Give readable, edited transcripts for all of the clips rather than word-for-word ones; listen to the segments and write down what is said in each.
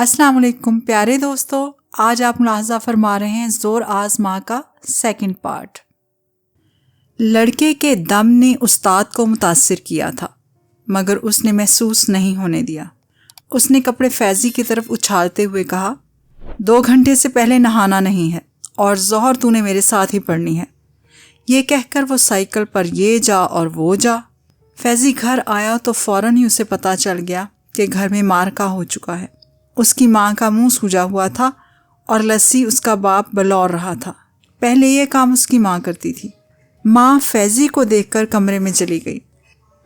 السلام علیکم پیارے دوستو، آج آپ ملاحظہ فرما رہے ہیں زور آزما کا سیکنڈ پارٹ۔ لڑکے کے دم نے استاد کو متاثر کیا تھا، مگر اس نے محسوس نہیں ہونے دیا۔ اس نے کپڑے فیضی کی طرف اچھالتے ہوئے کہا، 2 گھنٹے سے پہلے نہانا نہیں ہے اور ظہر تو نے میرے ساتھ ہی پڑھنی ہے۔ یہ کہہ کر وہ سائیکل پر یہ جا اور وہ جا۔ فیضی گھر آیا تو فوراً ہی اسے پتہ چل گیا کہ گھر میں مارکا ہو چکا ہے۔ اس کی ماں کا منہ سوجا ہوا تھا اور لسی اس کا باپ بلور رہا تھا۔ پہلے یہ کام اس کی ماں کرتی تھی۔ ماں فیضی کو دیکھ کر کمرے میں چلی گئی۔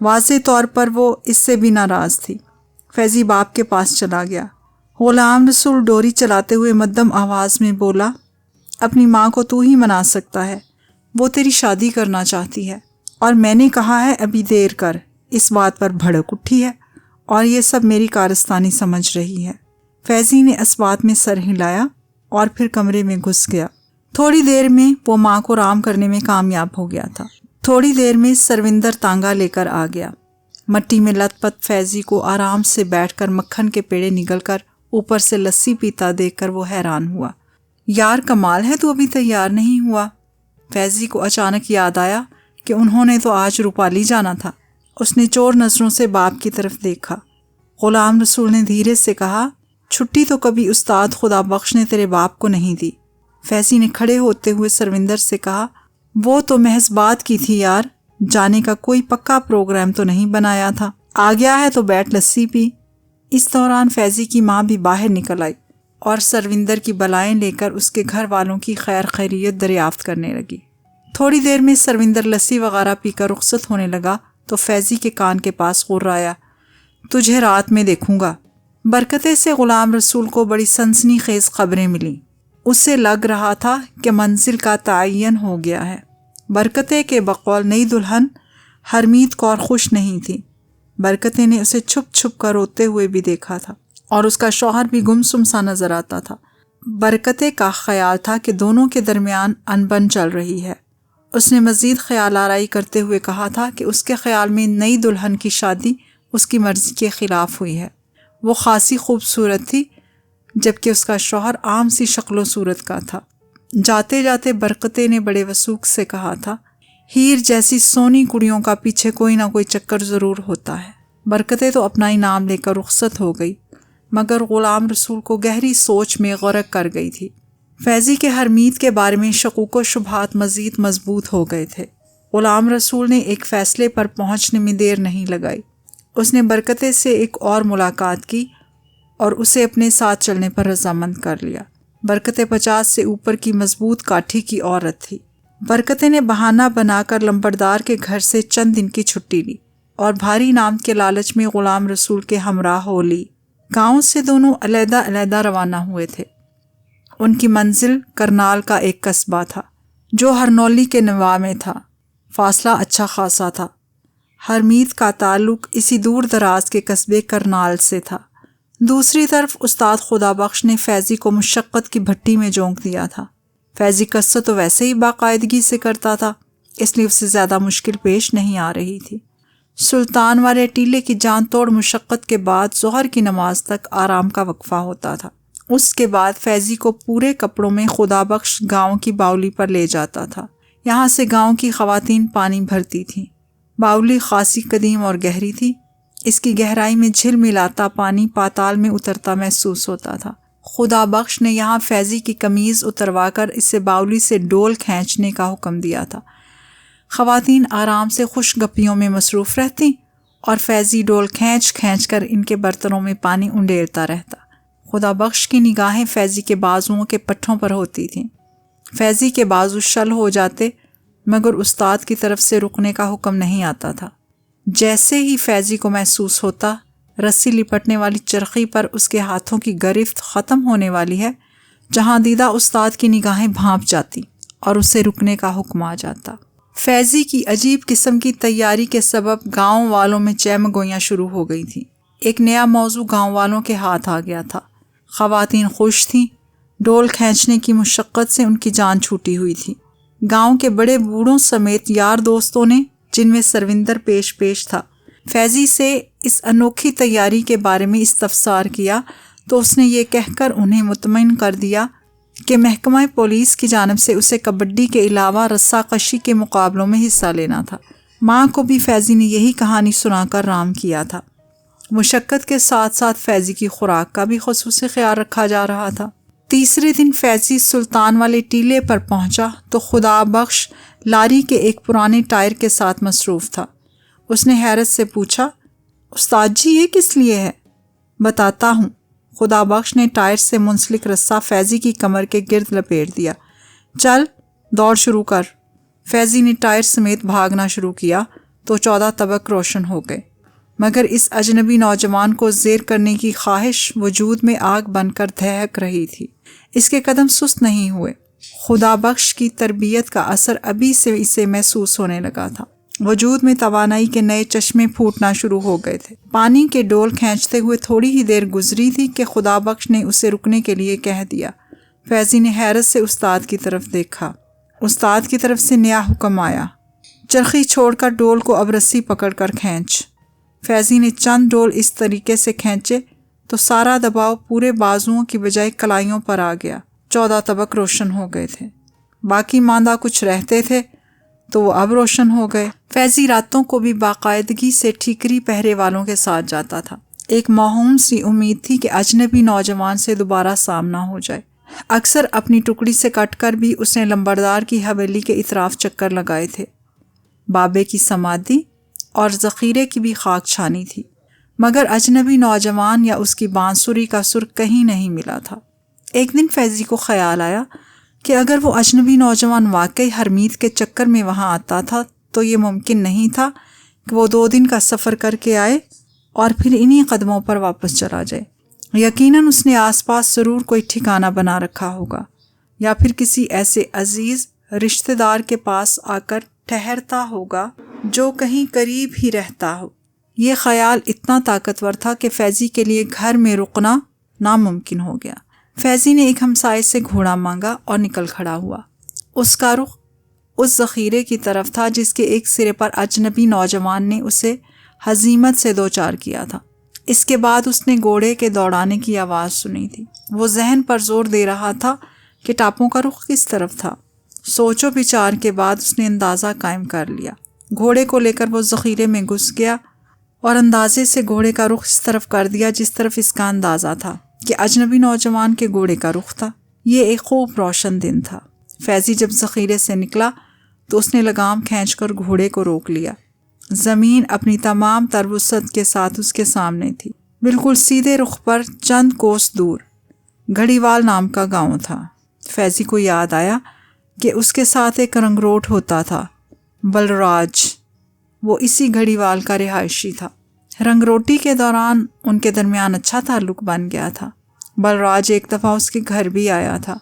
واضح طور پر وہ اس سے بھی ناراض تھی۔ فیضی باپ کے پاس چلا گیا۔ غلام رسول ڈوری چلاتے ہوئے مدھم آواز میں بولا، اپنی ماں کو تو ہی منا سکتا ہے، وہ تیری شادی کرنا چاہتی ہے اور میں نے کہا ہے ابھی دیر کر، اس بات پر بھڑک اٹھی ہے اور یہ سب میری کارستانی سمجھ رہی ہے۔ فیضی نے اس بات میں سر ہلایا اور پھر کمرے میں گھس گیا۔ تھوڑی دیر میں وہ ماں کو رام کرنے میں کامیاب ہو گیا تھا۔ تھوڑی دیر میں سروندر تانگا لے کر آ گیا۔ مٹی میں لت پت فیضی کو آرام سے بیٹھ کر مکھن کے پیڑے نگل کر اوپر سے لسی پیتا دیکھ کر وہ حیران ہوا۔ یار کمال ہے، تو ابھی تیار نہیں ہوا۔ فیضی کو اچانک یاد آیا کہ انہوں نے تو آج روپالی جانا تھا۔ اس نے چور نظروں سے باپ کی طرف دیکھا۔ غلام رسول نے دھیرے سے کہا، چھٹی تو کبھی استاد خدا بخش نے تیرے باپ کو نہیں دی۔ فیضی نے کھڑے ہوتے ہوئے سروندر سے کہا، وہ تو محض بات کی تھی یار، جانے کا کوئی پکا پروگرام تو نہیں بنایا تھا۔ آ گیا ہے تو بیٹھ لسی پی۔ اس دوران فیضی کی ماں بھی باہر نکل آئی اور سروندر کی بلائیں لے کر اس کے گھر والوں کی خیر خیریت دریافت کرنے لگی۔ تھوڑی دیر میں سروندر لسی وغیرہ پی کر رخصت ہونے لگا تو فیضی کے کان کے پاس غرایا، تجھے رات میں دیکھوں گا۔ برکتے سے غلام رسول کو بڑی سنسنی خیز خبریں ملیں۔ اسے لگ رہا تھا کہ منزل کا تعین ہو گیا ہے۔ برکتے کے بقول نئی دلہن ہرمیت کور خوش نہیں تھی۔ برکتے نے اسے چھپ چھپ کر روتے ہوئے بھی دیکھا تھا اور اس کا شوہر بھی گمسم سا نظر آتا تھا۔ برکتے کا خیال تھا کہ دونوں کے درمیان انبن چل رہی ہے۔ اس نے مزید خیال آرائی کرتے ہوئے کہا تھا کہ اس کے خیال میں نئی دلہن کی شادی اس کی مرضی کے خلاف ہوئی ہے۔ وہ خاصی خوبصورت تھی، جبکہ اس کا شوہر عام سی شکل و صورت کا تھا۔ جاتے جاتے برکتے نے بڑے وثوق سے کہا تھا، ہیر جیسی سونی کڑیوں کا پیچھے کوئی نہ کوئی چکر ضرور ہوتا ہے۔ برکتے تو اپنا ہی نام لے کر رخصت ہو گئی، مگر غلام رسول کو گہری سوچ میں غرق کر گئی تھی۔ فیضی کے ہرمیت کے بارے میں شکوک و شبہات مزید مضبوط ہو گئے تھے۔ غلام رسول نے ایک فیصلے پر پہنچنے میں دیر نہیں لگائی۔ اس نے برکتے سے ایک اور ملاقات کی اور اسے اپنے ساتھ چلنے پر رضامند کر لیا۔ برکتے 50 سے اوپر کی مضبوط کاٹھی کی عورت تھی۔ برکتے نے بہانہ بنا کر لمبردار کے گھر سے چند دن کی چھٹی لی اور بھاری نام کے لالچ میں غلام رسول کے ہمراہ ہو لی۔ گاؤں سے دونوں علیحدہ علیحدہ روانہ ہوئے تھے۔ ان کی منزل کرنال کا ایک قصبہ تھا جو ہرنولی کے نواح میں تھا۔ فاصلہ اچھا خاصا تھا۔ ہرمیت کا تعلق اسی دور دراز کے قصبے کرنال سے تھا۔ دوسری طرف استاد خدا بخش نے فیضی کو مشقت کی بھٹی میں جونک دیا تھا۔ فیضی قصہ تو ویسے ہی باقاعدگی سے کرتا تھا، اس لیے اسے زیادہ مشکل پیش نہیں آ رہی تھی۔ سلطان والے ٹیلے کی جان توڑ مشقت کے بعد ظہر کی نماز تک آرام کا وقفہ ہوتا تھا۔ اس کے بعد فیضی کو پورے کپڑوں میں خدا بخش گاؤں کی باولی پر لے جاتا تھا۔ یہاں سے گاؤں کی خواتین پانی بھرتی تھیں۔ باولی خاصی قدیم اور گہری تھی۔ اس کی گہرائی میں جھل ملاتا پانی پاتال میں اترتا محسوس ہوتا تھا۔ خدا بخش نے یہاں فیضی کی قمیض اتروا کر اسے باولی سے ڈول کھینچنے کا حکم دیا تھا۔ خواتین آرام سے خوش گپیوں میں مصروف رہتیں اور فیضی ڈول کھینچ کھینچ کر ان کے برتنوں میں پانی انڈیلتا رہتا۔ خدا بخش کی نگاہیں فیضی کے بازوؤں کے پٹھوں پر ہوتی تھیں۔ فیضی کے بازو شل ہو جاتے، مگر استاد کی طرف سے رکنے کا حکم نہیں آتا تھا۔ جیسے ہی فیضی کو محسوس ہوتا رسی لپٹنے والی چرخی پر اس کے ہاتھوں کی گرفت ختم ہونے والی ہے، جہاں دیدہ استاد کی نگاہیں بھانپ جاتی اور اسے رکنے کا حکم آ جاتا۔ فیضی کی عجیب قسم کی تیاری کے سبب گاؤں والوں میں چہم گوئیاں شروع ہو گئی تھیں۔ ایک نیا موضوع گاؤں والوں کے ہاتھ آ گیا تھا۔ خواتین خوش تھیں۔ ڈول کھینچنے کی مشقت سے ان کی جان چھوٹی ہوئی تھی۔ گاؤں کے بڑے بوڑھوں سمیت یار دوستوں نے، جن میں سروندر پیش تھا، فیضی سے اس انوکھی تیاری کے بارے میں استفسار کیا تو اس نے یہ کہہ کر انہیں مطمئن کر دیا کہ محکمہ پولیس کی جانب سے اسے کبڈی کے علاوہ رسہ کشی کے مقابلوں میں حصہ لینا تھا۔ ماں کو بھی فیضی نے یہی کہانی سنا کر رام کیا تھا۔ مشقت کے ساتھ ساتھ فیضی کی خوراک کا بھی خصوصی خیال رکھا جا رہا تھا۔ تیسرے دن فیضی سلطان والے ٹیلے پر پہنچا تو خدا بخش لاری کے ایک پرانے ٹائر کے ساتھ مصروف تھا۔ اس نے حیرت سے پوچھا، استاد جی یہ کس لیے ہے؟ بتاتا ہوں۔ خدا بخش نے ٹائر سے منسلک رسہ فیضی کی کمر کے گرد لپیٹ دیا۔ چل دوڑ شروع کر۔ فیضی نے ٹائر سمیت بھاگنا شروع کیا تو 14 طبق روشن ہو گئے، مگر اس اجنبی نوجوان کو زیر کرنے کی خواہش وجود میں آگ بن کر دہک رہی تھی۔ اس کے قدم سست نہیں ہوئے۔ خدا بخش کی تربیت کا اثر ابھی سے اسے محسوس ہونے لگا تھا۔ وجود میں توانائی کے نئے چشمے پھوٹنا شروع ہو گئے تھے۔ پانی کے ڈول کھینچتے ہوئے تھوڑی ہی دیر گزری تھی کہ خدا بخش نے اسے رکنے کے لیے کہہ دیا۔ فیضی نے حیرت سے استاد کی طرف دیکھا۔ استاد کی طرف سے نیا حکم آیا، چرخی چھوڑ کر ڈول کو اب رسی پکڑ کر کھینچ۔ فیضی نے چند ڈول اس طریقے سے کھینچے تو سارا دباؤ پورے بازوؤں کی بجائے کلائیوں پر آ گیا۔ 14 طبق روشن ہو گئے تھے۔ باقی ماندہ کچھ رہتے تھے تو وہ اب روشن ہو گئے۔ فیضی راتوں کو بھی باقاعدگی سے ٹھیکری پہرے والوں کے ساتھ جاتا تھا۔ ایک موہوم سی امید تھی کہ اجنبی نوجوان سے دوبارہ سامنا ہو جائے۔ اکثر اپنی ٹکڑی سے کٹ کر بھی اس نے لمبردار کی حویلی کے اطراف چکر لگائے تھے۔ بابے کی سمادھی اور ذخیرے کی بھی خاک چھانی تھی، مگر اجنبی نوجوان یا اس کی بانسری کا سر کہیں نہیں ملا تھا۔ ایک دن فیضی کو خیال آیا کہ اگر وہ اجنبی نوجوان واقعی ہرمیت کے چکر میں وہاں آتا تھا تو یہ ممکن نہیں تھا کہ وہ 2 دن کا سفر کر کے آئے اور پھر انہی قدموں پر واپس چلا جائے۔ یقیناً اس نے آس پاس ضرور کوئی ٹھکانہ بنا رکھا ہوگا، یا پھر کسی ایسے عزیز رشتہ دار کے پاس آ کر ٹھہرتا ہوگا جو کہیں قریب ہی رہتا ہو۔ یہ خیال اتنا طاقتور تھا کہ فیضی کے لیے گھر میں رکنا ناممکن ہو گیا۔ فیضی نے ایک ہمسائے سے گھوڑا مانگا اور نکل کھڑا ہوا۔ اس کا رخ اس ذخیرے کی طرف تھا جس کے ایک سرے پر اجنبی نوجوان نے اسے ہزیمت سے دوچار کیا تھا۔ اس کے بعد اس نے گھوڑے کے دوڑانے کی آواز سنی تھی۔ وہ ذہن پر زور دے رہا تھا کہ ٹاپوں کا رخ کس طرف تھا۔ سوچ و بچار کے بعد اس نے اندازہ قائم کر لیا۔ گھوڑے کو لے کر وہ ذخیرے میں گھس گیا اور اندازے سے گھوڑے کا رخ اس طرف کر دیا جس طرف اس کا اندازہ تھا کہ اجنبی نوجوان کے گھوڑے کا رخ تھا۔ یہ ایک خوب روشن دن تھا۔ فیضی جب ذخیرے سے نکلا تو اس نے لگام کھینچ کر گھوڑے کو روک لیا۔ زمین اپنی تمام تر وسعت کے ساتھ اس کے سامنے تھی۔ بالکل سیدھے رخ پر چند کوس دور گھڑیوال نام کا گاؤں تھا۔ فیضی کو یاد آیا کہ اس کے ساتھ ایک رنگروٹ ہوتا تھا، بلراج۔ وہ اسی گھڑیوال کا رہائشی تھا۔ رنگروٹی کے دوران ان کے درمیان اچھا تعلق بن گیا تھا۔ بلراج ایک دفعہ اس کے گھر بھی آیا تھا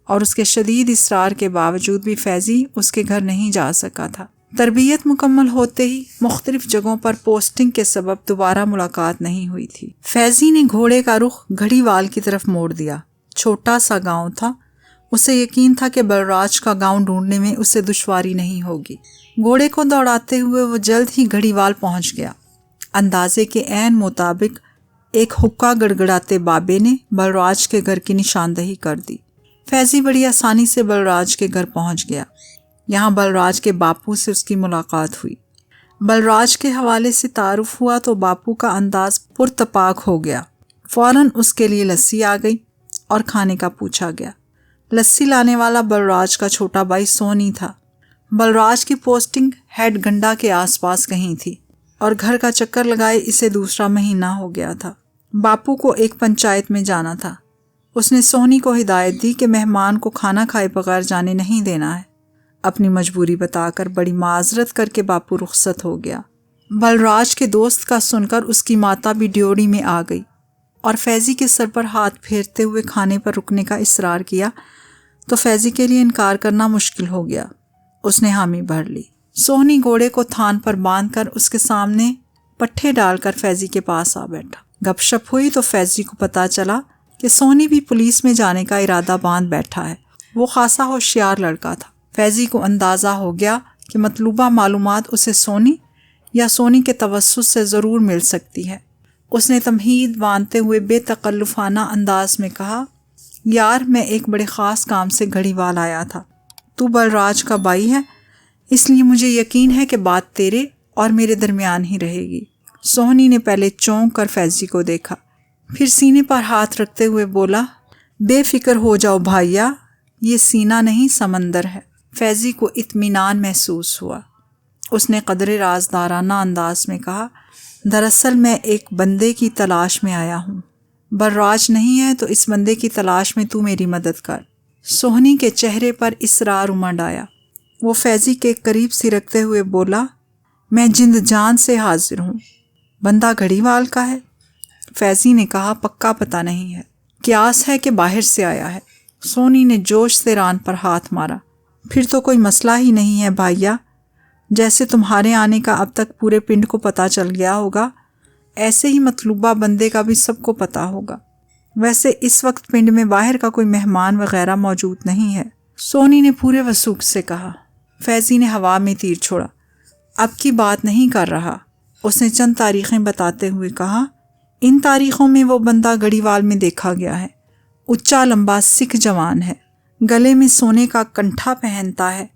اور اس کے شدید اصرار کے باوجود بھی فیضی اس کے گھر نہیں جا سکا تھا۔ تربیت مکمل ہوتے ہی مختلف جگہوں پر پوسٹنگ کے سبب دوبارہ ملاقات نہیں ہوئی تھی۔ فیضی نے گھوڑے کا رخ گھڑیوال کی طرف موڑ دیا۔ چھوٹا سا گاؤں تھا۔ اسے یقین تھا کہ بلراج کا گاؤں ڈھونڈنے میں اسے دشواری نہیں ہوگی۔ گھوڑے کو دوڑاتے ہوئے وہ جلد ہی گھڑیوال پہنچ گیا۔ اندازے کے عین مطابق ایک حقہ گڑگڑاتے بابے نے بلراج کے گھر کی نشاندہی کر دی۔ فیضی بڑی آسانی سے بلراج کے گھر پہنچ گیا۔ یہاں بلراج کے باپو سے اس کی ملاقات ہوئی۔ بلراج کے حوالے سے تعارف ہوا تو باپو کا انداز پرتپاک ہو گیا۔ فوراً اس کے لیے لسی آ گئی اور کھانے کا پوچھا گیا۔ لسی لانے والا بلراج کا چھوٹا بھائی سونی تھا۔ بلراج کی پوسٹنگ ہیڈ گنڈا کے آس پاس کہیں تھی اور گھر کا چکر لگائے اسے 2 مہینہ ہو گیا تھا۔ باپو کو ایک پنچایت میں جانا تھا۔ اس نے سونی کو ہدایت دی کہ مہمان کو کھانا کھائے بغیر جانے نہیں دینا ہے۔ اپنی مجبوری بتا کر بڑی معذرت کر کے باپو رخصت ہو گیا۔ بلراج کے دوست کا سن کر اس کی ماتا بھی ڈیوڑی میں آ گئی اور فیضی کے سر پر ہاتھ پھیرتے ہوئے کھانے پر رکنے کا اصرار کیا تو فیضی کے لیے انکار کرنا مشکل ہو گیا۔ اس نے حامی بھر لی۔ سونی گھوڑے کو تھان پر باندھ کر اس کے سامنے پٹھے ڈال کر فیضی کے پاس آ بیٹھا۔ گپ شپ ہوئی تو فیضی کو پتا چلا کہ سونی بھی پولیس میں جانے کا ارادہ باندھ بیٹھا ہے۔ وہ خاصا ہوشیار لڑکا تھا۔ فیضی کو اندازہ ہو گیا کہ مطلوبہ معلومات اسے سونی یا سونی کے توسط سے ضرور مل سکتی ہے۔ اس نے تمہید باندھتے ہوئے بے تکلفانہ انداز میں کہا، یار میں ایک بڑے خاص کام سے گھڑی وال آیا تھا. تو بلراج کا بھائی ہے، اس لیے مجھے یقین ہے کہ بات تیرے اور میرے درمیان ہی رہے گی. سونی نے پہلے چونک کر فیضی کو دیکھا، پھر سینے پر ہاتھ رکھتے ہوئے بولا، بے فکر ہو جاؤ بھائیا، یہ سینہ نہیں سمندر ہے. فیضی کو اطمینان محسوس ہوا. اس نے قدرے رازدارانہ انداز میں کہا، دراصل میں ایک بندے کی تلاش میں آیا ہوں. بلراج نہیں ہے تو اس بندے کی تلاش میں تو میری مدد کر. سونی کے چہرے پر اصرار امنڈ آیا. وہ فیضی کے قریب سی رکھتے ہوئے بولا، میں جند جان سے حاضر ہوں. بندہ گھڑی وال کا ہے؟ فیضی نے کہا، پکا پتہ نہیں ہے، قیاس ہے کہ باہر سے آیا ہے. سونی نے جوش سے ران پر ہاتھ مارا، پھر تو کوئی مسئلہ ہی نہیں ہے بھائیا. جیسے تمہارے آنے کا اب تک پورے پنڈ کو پتہ چل گیا ہوگا، ایسے ہی مطلوبہ بندے کا بھی سب کو پتہ ہوگا. ویسے اس وقت پنڈ میں باہر کا کوئی مہمان وغیرہ موجود نہیں ہے، سونی نے پورے وثوق سے کہا. فیضی نے ہوا میں تیر چھوڑا، اب کی بات نہیں کر رہا. اس نے چند تاریخیں بتاتے ہوئے کہا، ان تاریخوں میں وہ بندہ گڑھی وال میں دیکھا گیا ہے. اچا لمبا سکھ جوان ہے، گلے میں سونے کا کنٹھا پہنتا ہے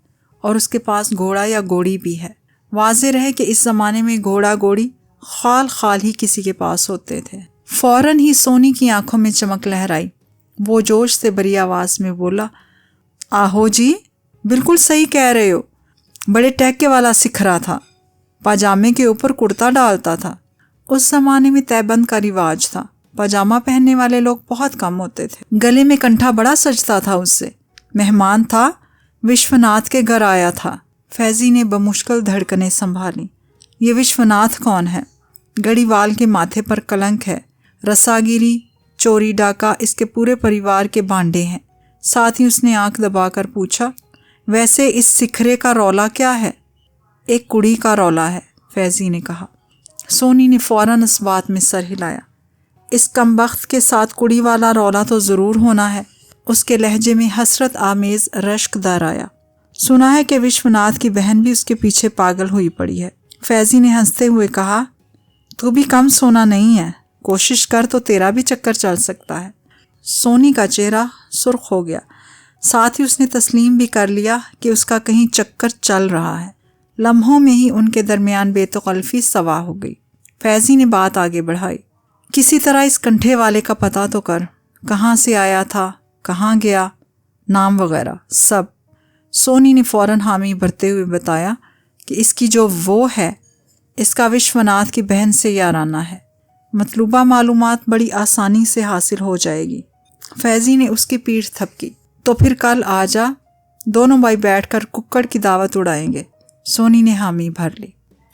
اور اس کے پاس گھوڑا یا گھوڑی بھی ہے. واضح رہے کہ اس زمانے میں گھوڑا گھوڑی خال خال ہی کسی کے پاس ہوتے تھے. فوراً ہی سونی کی آنکھوں میں چمک لہرائی. وہ جوش سے بری آواز میں بولا، آہو جی، بالکل صحیح کہہ رہے ہو. بڑے ٹیکے والا سکھ رہا تھا، پاجامے کے اوپر کرتا ڈالتا تھا. اس زمانے میں تہبند کا رواج تھا، پاجامہ پہننے والے لوگ بہت کم ہوتے تھے. گلے میں کنٹھا بڑا سجتا تھا اس سے. مہمان تھا، وشوناتھ کے گھر آیا تھا. فیضی نے بمشکل دھڑکنیں سنبھالی. یہ وشوناتھ کون ہے؟ گڑھی وال کے ماتھے پر کلنک ہے. رساگیری، چوری ڈاکہ اس کے پورے پریوار کے بانڈے ہیں. ساتھ ہی اس نے آنکھ دبا کر پوچھا، ویسے اس سکھرے کا رولا کیا ہے؟ ایک کڑی کا رولا ہے، فیضی نے کہا. سونی نے فوراً اس بات میں سر ہلایا. اس کمبخت کے ساتھ کڑی والا رولا تو ضرور ہونا ہے. اس کے لہجے میں حسرت آمیز رشک در آیا. سنا ہے کہ وشوناتھ کی بہن بھی اس کے پیچھے پاگل ہوئی پڑی ہے. فیضی نے ہنستے ہوئے کہا، تو بھی کم سونا نہیں ہے، کوشش کر تو تیرا بھی چکر چل سکتا ہے. سونی کا چہرہ سرخ ہو گیا. ساتھ ہی اس نے تسلیم بھی کر لیا کہ اس کا کہیں چکر چل رہا ہے. لمحوں میں ہی ان کے درمیان بے تکلفی سوا ہو گئی. فیضی نے بات آگے بڑھائی، کسی طرح اس کنٹھے والے کا پتہ تو کر، کہاں سے آیا تھا، کہاں گیا، نام وغیرہ سب. سونی نے فوراً حامی بھرتے ہوئے بتایا کہ اس کی جو وہ ہے، اس کا وشوناتھ کی بہن سے یارانہ ہے. مطلوبہ معلومات بڑی آسانی سے حاصل ہو جائے گی. فیضی نے اس کی پیٹھ تھپکی. تو پھر کل آ جا، دونوں بھائی بیٹھ کر ککڑ کی دعوت اڑائیں گے. سونی نے حامی بھر لی.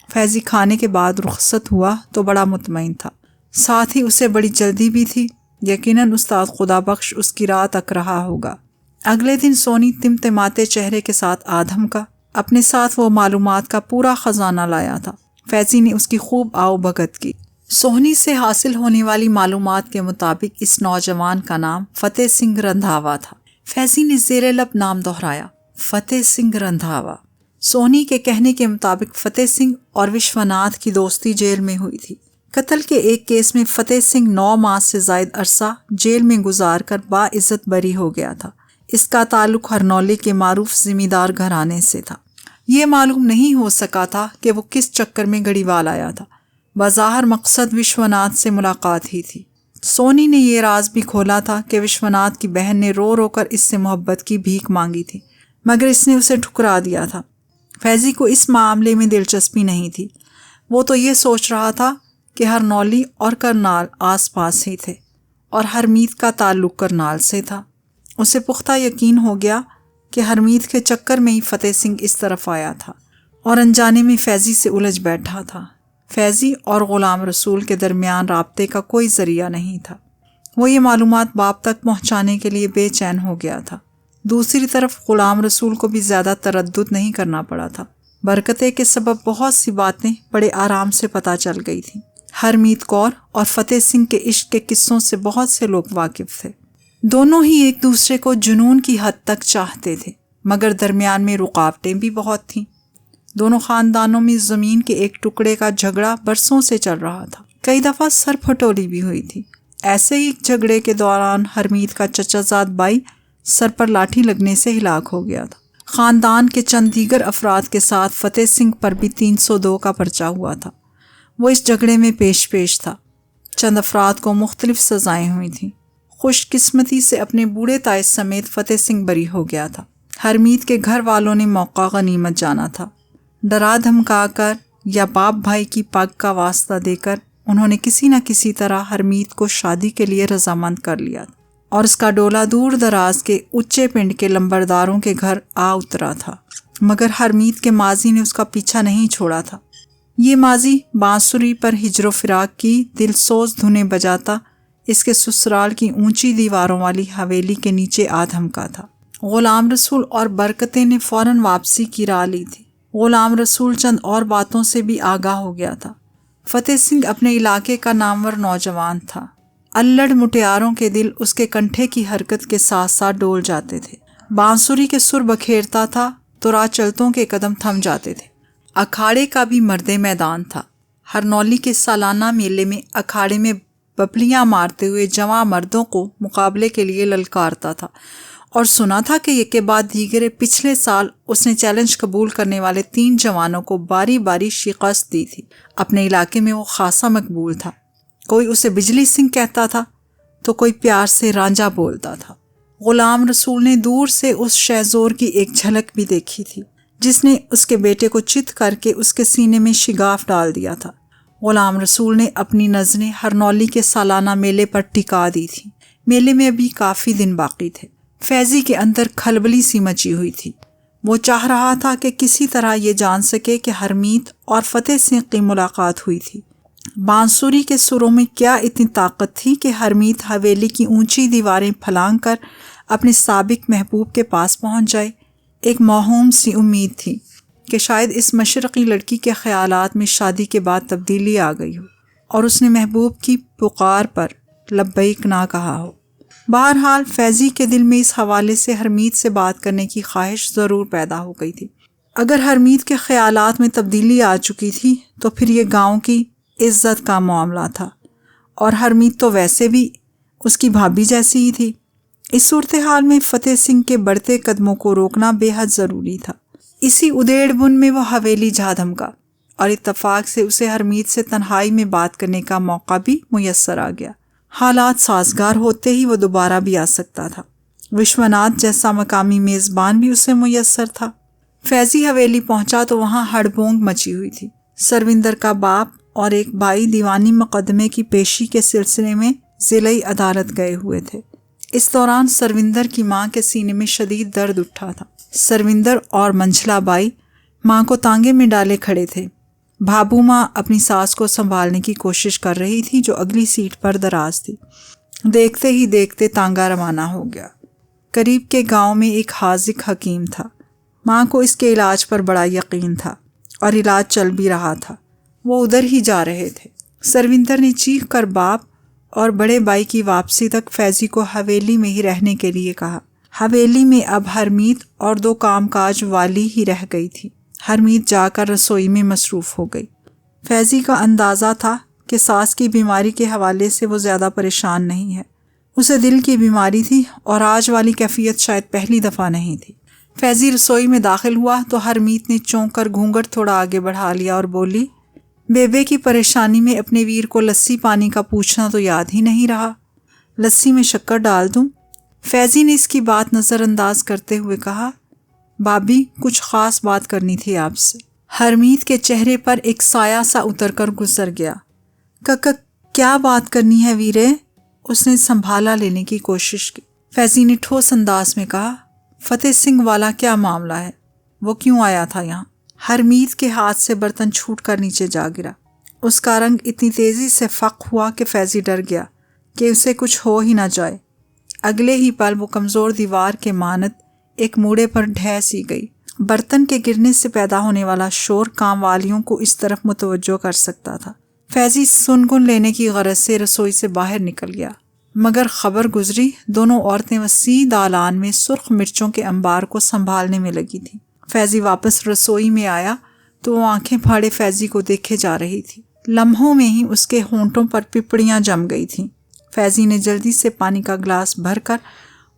فیضی کھانے کے بعد رخصت ہوا تو بڑا مطمئن تھا. ساتھ ہی اسے بڑی جلدی بھی تھی. یقیناً استاد خدا بخش اس کی راہ تک رہا ہوگا. اگلے دن سونی تمتماتے چہرے کے ساتھ آدھم کا، اپنے ساتھ وہ معلومات کا پورا خزانہ لایا تھا. فیضی نے اس کی خوب آؤ بھگت کی. سونی سے حاصل ہونے والی معلومات کے مطابق اس نوجوان کا نام فتح سنگھ رندھاوا تھا. فیضی نے زیر لب نام دہرایا، فتح سنگھ رندھاوا. سونی کے کہنے کے مطابق فتح سنگھ اور وشوناتھ کی دوستی جیل میں ہوئی تھی. قتل کے ایک کیس میں فتح سنگھ 9 ماہ سے زائد عرصہ جیل میں گزار کر باعزت بری ہو گیا تھا. اس کا تعلق ہرنولی کے معروف زمیندار گھرانے سے تھا. یہ معلوم نہیں ہو سکا تھا کہ وہ کس چکر میں گڑھی وال آیا تھا. بظاہر مقصد وشوناتھ سے ملاقات ہی تھی. سونی نے یہ راز بھی کھولا تھا کہ وشوناتھ کی بہن نے رو رو کر اس سے محبت کی بھیک مانگی تھی، مگر اس نے اسے ٹھکرا دیا تھا. فیضی کو اس معاملے میں دلچسپی نہیں تھی. وہ تو یہ سوچ رہا تھا کہ ہرنولی اور کرنال آس پاس ہی تھے اور ہرمیت کا تعلق کرنال سے تھا. اسے پختہ یقین ہو گیا کہ ہرمیت کے چکر میں ہی فتح سنگھ اس طرف آیا تھا اور انجانے میں فیضی سے الجھ بیٹھا تھا. فیضی اور غلام رسول کے درمیان رابطے کا کوئی ذریعہ نہیں تھا. وہ یہ معلومات باپ تک پہنچانے کے لیے بے چین ہو گیا تھا. دوسری طرف غلام رسول کو بھی زیادہ تردد نہیں کرنا پڑا تھا. برکتے کے سبب بہت سی باتیں بڑے آرام سے پتہ چل گئی تھیں. ہرمیت کور اور فتح سنگھ کے عشق کے قصوں سے بہت سے لوگ واقف تھے. دونوں ہی ایک دوسرے کو جنون کی حد تک چاہتے تھے، مگر درمیان میں رکاوٹیں بھی بہت تھیں. دونوں خاندانوں میں زمین کے ایک ٹکڑے کا جھگڑا برسوں سے چل رہا تھا. کئی دفعہ سر پھٹولی بھی ہوئی تھی۔ ایسے ہی ایک جھگڑے کے دوران حرمیت کا چچا زاد بھائی سر پر لاٹھی لگنے سے ہلاک ہو گیا تھا۔ خاندان کے چند دیگر افراد کے ساتھ فتح سنگھ پر بھی 302 کا پرچہ ہوا تھا۔ وہ اس جھگڑے میں پیش تھا۔ چند افراد کو مختلف سزائیں ہوئی تھیں۔ خوش قسمتی سے اپنے بوڑھے تائی سمیت فتح سنگھ بری ہو گیا تھا۔ حرمیت کے گھر والوں نے موقع غنیمت جانا تھا۔ ڈرا دھمکا کر یا باپ بھائی کی پگ کا واسطہ دے کر انہوں نے کسی نہ کسی طرح حرمیت کو شادی کے لیے رضامند کر لیا اور اس کا ڈولہ دور دراز کے اچے پنڈ کے لمبرداروں کے گھر آ اترا تھا، مگر حرمیت کے ماضی نے اس کا پیچھا نہیں چھوڑا تھا۔ یہ ماضی بانسری پر ہجر و فراق کی دل سوز دھنیں بجاتا اس کے سسرال کی اونچی دیواروں والی حویلی کے نیچے آ دھمکا تھا۔ غلام رسول اور برکتیں نے فوراً واپسی کی راہ لی تھی۔ غلام رسول چند اور باتوں سے بھی آگاہ ہو گیا تھا۔ فتح سنگھ اپنے علاقے کا نامور نوجوان تھا۔ الڑ مٹیاروں کے دل اس کے کنٹھے کی حرکت کے ساتھ ساتھ ڈول جاتے تھے۔ بانسری کے سر بکھیرتا تھا تو راہ چلتوں کے قدم تھم جاتے تھے۔ اکھاڑے کا بھی مرد میدان تھا۔ ہرنولی کے سالانہ میلے میں اکھاڑے میں بپلیاں مارتے ہوئے جواں مردوں کو مقابلے کے لیے للکارتا تھا، اور سنا تھا کہ یک کے بعد دیگرے پچھلے سال اس نے چیلنج قبول کرنے والے 3 جوانوں کو باری باری شکست دی تھی۔ اپنے علاقے میں وہ خاصا مقبول تھا۔ کوئی اسے بجلی سنگھ کہتا تھا تو کوئی پیار سے رانجھا بولتا تھا۔ غلام رسول نے دور سے اس شہزور کی ایک جھلک بھی دیکھی تھی جس نے اس کے بیٹے کو چت کر کے اس کے سینے میں شگاف ڈال دیا تھا۔ غلام رسول نے اپنی نظریں ہرنولی کے سالانہ میلے پر ٹکا دی تھی۔ میلے میں ابھی کافی دن باقی تھے۔ فیضی کے اندر کھلبلی سی مچی ہوئی تھی۔ وہ چاہ رہا تھا کہ کسی طرح یہ جان سکے کہ حرمیت اور فتح سنگھ کی ملاقات ہوئی تھی۔ بانسری کے سروں میں کیا اتنی طاقت تھی کہ حرمیت حویلی کی اونچی دیواریں پھلانگ کر اپنے سابق محبوب کے پاس پہنچ جائے۔ ایک موہوم سی امید تھی کہ شاید اس مشرقی لڑکی کے خیالات میں شادی کے بعد تبدیلی آ گئی ہو اور اس نے محبوب کی پکار پر لبیک نہ کہا ہو۔ بہرحال فیضی کے دل میں اس حوالے سے حرمیت سے بات کرنے کی خواہش ضرور پیدا ہو گئی تھی۔ اگر حرمیت کے خیالات میں تبدیلی آ چکی تھی تو پھر یہ گاؤں کی عزت کا معاملہ تھا، اور حرمیت تو ویسے بھی اس کی بھابھی جیسی ہی تھی۔ اس صورتحال میں فتح سنگھ کے بڑھتے قدموں کو روکنا بے حد ضروری تھا۔ اسی ادیڑ بن میں وہ حویلی جا دھمکا اور اتفاق سے اسے حرمیت سے تنہائی میں بات کرنے کا موقع بھی میسر آ گیا۔ حالات سازگار ہوتے ہی وہ دوبارہ بھی آ سکتا تھا۔ وشوناتھ جیسا مقامی میزبان بھی اسے میسر تھا۔ فیضی حویلی پہنچا تو وہاں ہڑبونگ مچی ہوئی تھی۔ سروندر کا باپ اور ایک بھائی دیوانی مقدمے کی پیشی کے سلسلے میں ضلعی عدالت گئے ہوئے تھے۔ اس دوران سروندر کی ماں کے سینے میں شدید درد اٹھا تھا۔ سروندر اور منجھلا بائی ماں کو تانگے میں ڈالے کھڑے تھے۔ بھابو ماں اپنی ساس کو سنبھالنے کی کوشش کر رہی تھی جو اگلی سیٹ پر دراز تھی۔ دیکھتے ہی دیکھتے تانگا روانہ ہو گیا۔ قریب کے گاؤں میں ایک حاذق حکیم تھا۔ ماں کو اس کے علاج پر بڑا یقین تھا اور علاج چل بھی رہا تھا۔ وہ ادھر ہی جا رہے تھے۔ سروندر نے چیخ کر باپ اور بڑے بھائی کی واپسی تک فیضی کو حویلی میں ہی رہنے کے لیے کہا۔ حویلی میں اب حرمیت اور 2 کام کاج والی ہی رہ گئی تھی۔ حرمیت جا کر رسوئی میں مصروف ہو گئی۔ فیضی کا اندازہ تھا کہ ساس کی بیماری کے حوالے سے وہ زیادہ پریشان نہیں ہے۔ اسے دل کی بیماری تھی اور آج والی کیفیت شاید پہلی دفعہ نہیں تھی۔ فیضی رسوئی میں داخل ہوا تو حرمیت نے چونک کر گھونگھٹ تھوڑا آگے بڑھا لیا اور بولی، بیبے کی پریشانی میں اپنے ویر کو لسی پانی کا پوچھنا تو یاد ہی نہیں رہا، لسی میں شکر ڈال دوں؟ فیضی نے اس کی بات نظر انداز کرتے ہوئے کہا، بابی کچھ خاص بات کرنی تھی آپ سے۔ حرمیت کے چہرے پر ایک سایہ سا اتر کر گزر گیا۔ کیا بات کرنی ہے ویرے؟ اس نے سنبھالا لینے کی کوشش کی۔ فیضی نے ٹھوس انداز میں کہا، فتح سنگھ والا کیا معاملہ ہے؟ وہ کیوں آیا تھا یہاں؟ حرمیت کے ہاتھ سے برتن چھوٹ کر نیچے جا گرا۔ اس کا رنگ اتنی تیزی سے فق ہوا کہ فیضی ڈر گیا کہ اسے کچھ ہو ہی نہ جائے۔ اگلے ہی پل وہ کمزور دیوار کے مانند ایک موڑے پر ڈھہ سی گئی۔ برتن کے گرنے سے پیدا ہونے والا شور کام والیوں کو اس طرف متوجہ کر سکتا تھا۔ فیضی سنگن لینے کی غرض سے رسوئی سے باہر نکل گیا، مگر خبر گزری دونوں عورتیں وسیع دالان میں سرخ مرچوں کے انبار کو سنبھالنے میں لگی تھیں۔ فیضی واپس رسوئی میں آیا تو وہ آنکھیں پھاڑے فیضی کو دیکھے جا رہی تھی، لمحوں میں ہی اس کے ہونٹوں پر پپڑیاں جم گئی تھیں۔ فیضی نے جلدی سے پانی کا گلاس بھر کر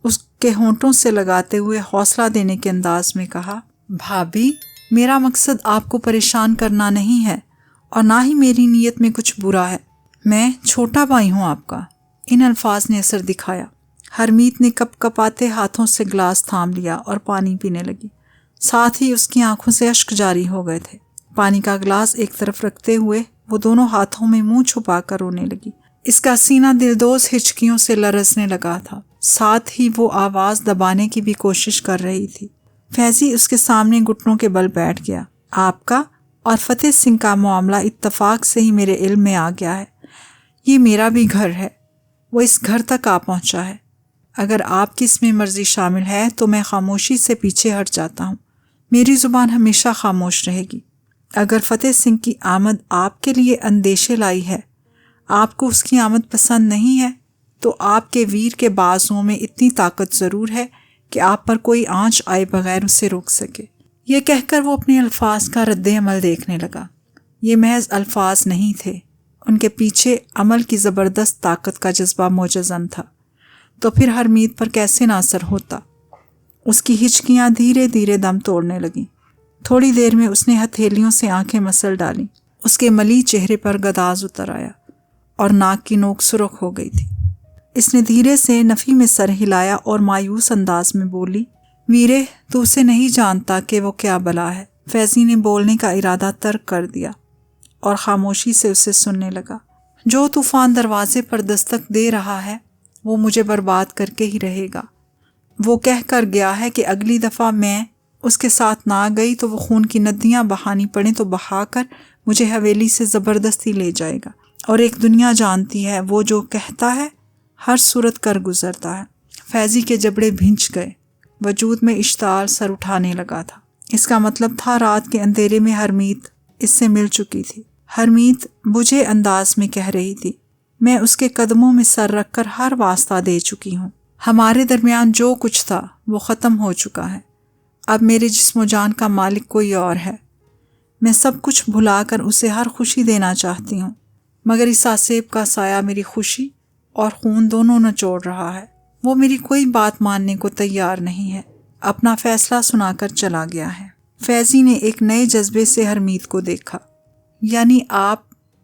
اس کے ہونٹوں سے لگاتے ہوئے حوصلہ دینے کے انداز میں کہا، بھابھی، میرا مقصد آپ کو پریشان کرنا نہیں ہے اور نہ ہی میری نیت میں کچھ برا ہے۔ میں چھوٹا بھائی ہوں آپ کا۔ ان الفاظ نے اثر دکھایا۔ ہرمیت نے کپ کپاتے ہاتھوں سے گلاس تھام لیا اور پانی پینے لگی۔ ساتھ ہی اس کی آنکھوں سے اشک جاری ہو گئے تھے۔ پانی کا گلاس ایک طرف رکھتے ہوئے وہ دونوں ہاتھوں میں منہ چھپا کر رونے لگی۔ اس کا سینہ دلدوز ہچکیوں سے لرزنے لگا تھا، ساتھ ہی وہ آواز دبانے کی بھی کوشش کر رہی تھی۔ فیضی اس کے سامنے گھٹنوں کے بل بیٹھ گیا۔ آپ کا اور فتح سنگھ کا معاملہ اتفاق سے ہی میرے علم میں آ گیا ہے۔ یہ میرا بھی گھر ہے، وہ اس گھر تک آ پہنچا ہے۔ اگر آپ کی اس میں مرضی شامل ہے تو میں خاموشی سے پیچھے ہٹ جاتا ہوں۔ میری زبان ہمیشہ خاموش رہے گی۔ اگر فتح سنگھ کی آمد آپ کے لیے اندیشے لائی ہے، آپ کو اس کی آمد پسند نہیں ہے، تو آپ کے ویر کے بازوؤں میں اتنی طاقت ضرور ہے کہ آپ پر کوئی آنچ آئے بغیر اسے روک سکے۔ یہ کہہ کر وہ اپنے الفاظ کا رد عمل دیکھنے لگا۔ یہ محض الفاظ نہیں تھے، ان کے پیچھے عمل کی زبردست طاقت کا جذبہ موجزن تھا۔ تو پھر ہرمیت پر کیسے نہ اثر ہوتا؟ اس کی ہچکیاں دھیرے دھیرے دم توڑنے لگیں۔ تھوڑی دیر میں اس نے ہتھیلیوں سے آنکھیں مسل ڈالیں۔ اس کے ملی چہرے پر گداز اتر آیا اور ناک کی نوک سرخ ہو گئی تھی۔ اس نے دھیرے سے نفی میں سر ہلایا اور مایوس انداز میں بولی، ویرے، تو اسے نہیں جانتا کہ وہ کیا بلا ہے۔ فیضی نے بولنے کا ارادہ ترک کر دیا اور خاموشی سے اسے سننے لگا۔ جو طوفان دروازے پر دستک دے رہا ہے وہ مجھے برباد کر کے ہی رہے گا۔ وہ کہہ کر گیا ہے کہ اگلی دفعہ میں اس کے ساتھ نہ گئی تو وہ خون کی ندیاں بہانی پڑیں تو بہا کر مجھے حویلی سے زبردستی لے جائے گا، اور ایک دنیا جانتی ہے وہ جو کہتا ہے ہر صورت کر گزرتا ہے۔ فیضی کے جبڑے بھنچ گئے، وجود میں اشتعال سر اٹھانے لگا تھا۔ اس کا مطلب تھا رات کے اندھیرے میں ہرمیت اس سے مل چکی تھی۔ ہرمیت بجھے انداز میں کہہ رہی تھی، میں اس کے قدموں میں سر رکھ کر ہر واسطہ دے چکی ہوں۔ ہمارے درمیان جو کچھ تھا وہ ختم ہو چکا ہے۔ اب میرے جسم و جان کا مالک کوئی اور ہے۔ میں سب کچھ بھلا کر اسے ہر خوشی دینا چاہتی ہوں، مگر اس آسیب کا سایہ میری خوشی اور خون دونوں نچوڑ رہا ہے۔ وہ میری کوئی بات ماننے کو تیار نہیں ہے، اپنا فیصلہ سنا کر چلا گیا ہے۔ فیضی نے ایک نئے جذبے سے ہرمیت کو دیکھا۔ یعنی آپ